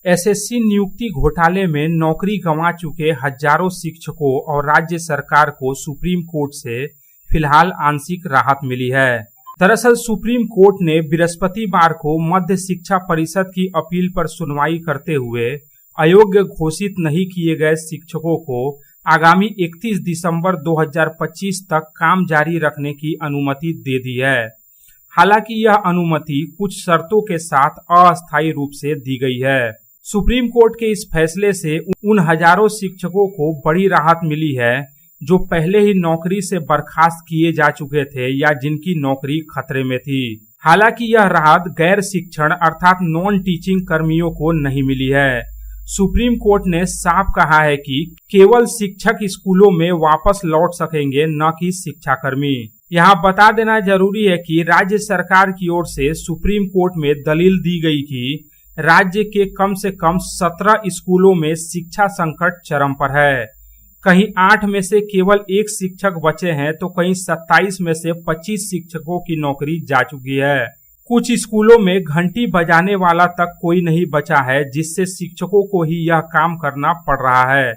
SSC नियुक्ति घोटाले में नौकरी गंवा चुके हजारों शिक्षकों और राज्य सरकार को सुप्रीम कोर्ट से फिलहाल आंशिक राहत मिली है। दरअसल सुप्रीम कोर्ट ने बृहस्पतिवार को मध्य शिक्षा परिषद की अपील पर सुनवाई करते हुए अयोग्य घोषित नहीं किए गए शिक्षकों को आगामी 31 दिसंबर 2025 तक काम जारी रखने की अनुमति दे दी है। हालांकि यह अनुमति कुछ शर्तों के साथ अस्थायी रूप से दी गई है। सुप्रीम कोर्ट के इस फैसले से उन हजारों शिक्षकों को बड़ी राहत मिली है जो पहले ही नौकरी से बर्खास्त किए जा चुके थे या जिनकी नौकरी खतरे में थी। हालांकि यह राहत गैर शिक्षण अर्थात नॉन टीचिंग कर्मियों को नहीं मिली है। सुप्रीम कोर्ट ने साफ कहा है कि केवल शिक्षक स्कूलों में वापस लौट सकेंगे, न कि शिक्षाकर्मी। यहाँ बता देना जरूरी है कि राज्य सरकार की ओर से सुप्रीम कोर्ट में दलील दी गई कि राज्य के कम से कम 17 स्कूलों में शिक्षा संकट चरम पर है। कहीं 8 में से केवल 1 शिक्षक बचे हैं तो कहीं 27 में से 25 शिक्षकों की नौकरी जा चुकी है। कुछ स्कूलों में घंटी बजाने वाला तक कोई नहीं बचा है, जिससे शिक्षकों को ही यह काम करना पड़ रहा है।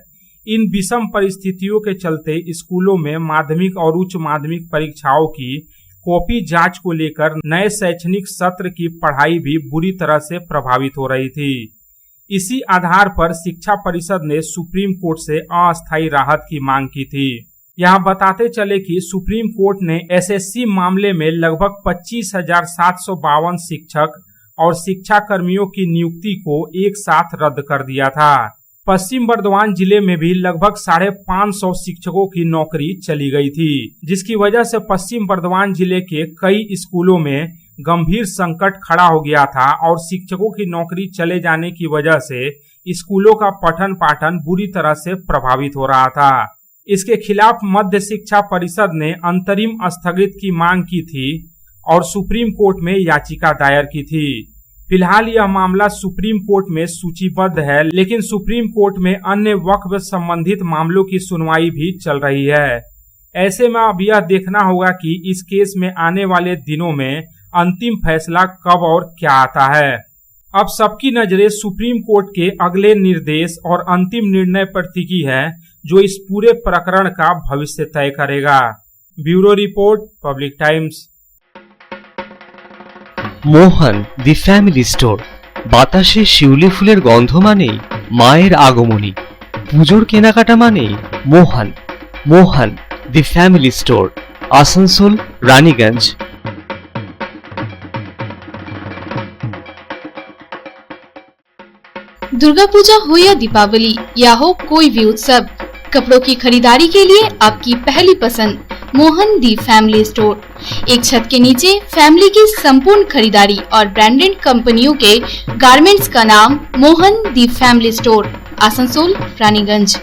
इन विषम परिस्थितियों के चलते स्कूलों में माध्यमिक और उच्च माध्यमिक परीक्षाओं की कॉपी जांच को लेकर नए शैक्षणिक सत्र की पढ़ाई भी बुरी तरह से प्रभावित हो रही थी। इसी आधार पर शिक्षा परिषद ने सुप्रीम कोर्ट से अस्थायी राहत की मांग की थी। यहाँ बताते चले कि सुप्रीम कोर्ट ने एसएससी मामले में लगभग 25,752 शिक्षक और शिक्षा कर्मियों की नियुक्ति को एक साथ रद्द कर दिया था। पश्चिम बर्धमान जिले में भी लगभग 550 शिक्षकों की नौकरी चली गई थी, जिसकी वजह से पश्चिम बर्धमान जिले के कई स्कूलों में गंभीर संकट खड़ा हो गया था और शिक्षकों की नौकरी चले जाने की वजह से स्कूलों का पठन पाठन बुरी तरह से प्रभावित हो रहा था। इसके खिलाफ मध्य शिक्षा परिषद ने अंतरिम स्थगित की मांग की थी और सुप्रीम कोर्ट में याचिका दायर की थी। फिलहाल यह मामला सुप्रीम कोर्ट में सूचीबद्ध है, लेकिन सुप्रीम कोर्ट में अन्य वक्फ संबंधित मामलों की सुनवाई भी चल रही है। ऐसे में अब यह देखना होगा कि इस केस में आने वाले दिनों में अंतिम फैसला कब और क्या आता है। अब सबकी नजरें सुप्रीम कोर्ट के अगले निर्देश और अंतिम निर्णय पर टिकी है, जो इस पूरे प्रकरण का भविष्य तय करेगा। Bureau report, public times. Mohan the family store. বাতাসে শিউলি ফুলের গন্ধ মানেই মায়ের আগমনী, পুজোর কেনাকাটা মানেই Mohan. Mohan the family store, Asansol, Raniganj. Durga Puja हो या दीपावली या हो कोई भी उत्सव, कपड़ों की खरीदारी के लिए आपकी पहली पसंद मोहन दी फैमिली स्टोर। एक छत के नीचे फैमिली की संपूर्ण खरीदारी और ब्रांडेड कंपनियों के गारमेंट्स का नाम मोहन दी फैमिली स्टोर, आसनसोल, रानीगंज।